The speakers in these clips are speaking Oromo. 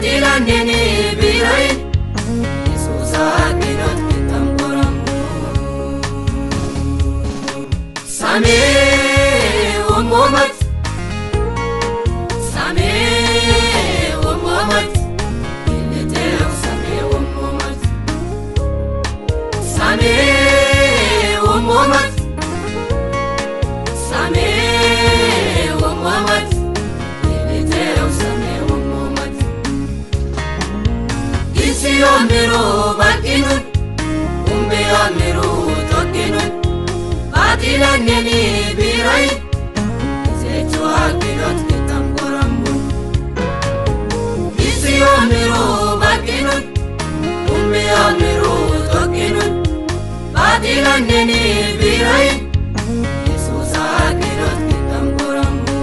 Baatilaneni birai Yesusa kinot kitam koramu Same umumat Same umumat Iliteu same umumat Same umumat Same umumat Iliteu same umumat Isi amiru bakinun Umbi amiru tokinun Baatilaneni birai Sechu akinot kitam koramu Isi amiru bakinun Umbi amiru tokinun Baatilaneni birai Yesusa kinot kitam koramu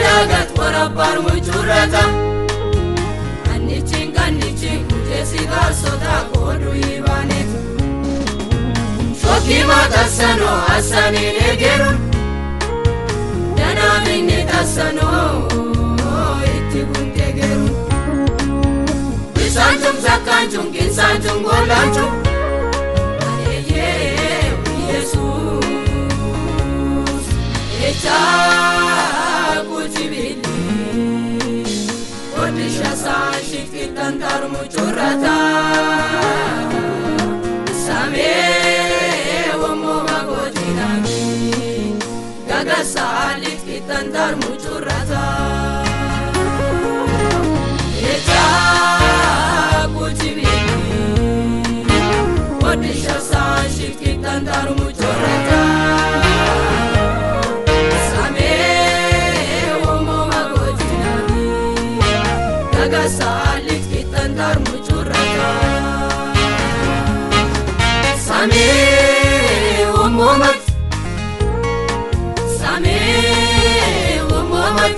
Lagat warabar mujurata Annichin kujesiga sota kodu ibanet Shoki matasano asani negerun Dana minni tasano iti guntegerun Bisanchum zakanchum kinsanchum golanchum Aleye Jesus Echa Odisha sanshit kitantar muchurata Same womo magodinami Gaga salit kitantar muchurata Echa kuchibini Odisha sanshit kitantar muchurata Salit kitantar muchurata Same umumat Same umumat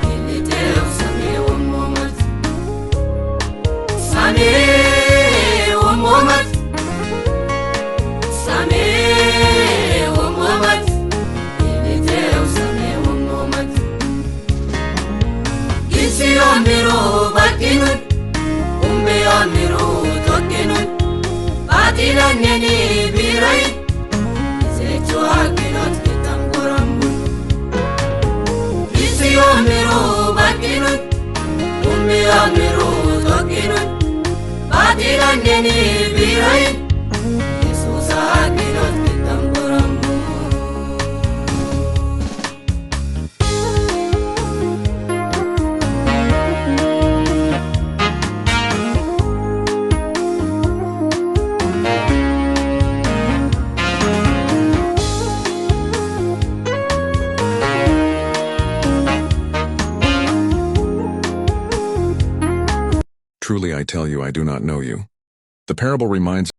Iliteu same umumat Same umumat Same umumat Iliteu same umumat Isi amiru bakinun Umbi amiru tokinun Baatilaneni birai Sechu akinot kitam koramu Isi amiru bakinun Umbi amiru tokinun Baatilaneni birai Yesusa akinot kitam koramu Truly I tell you, I do not know you. The parable reminds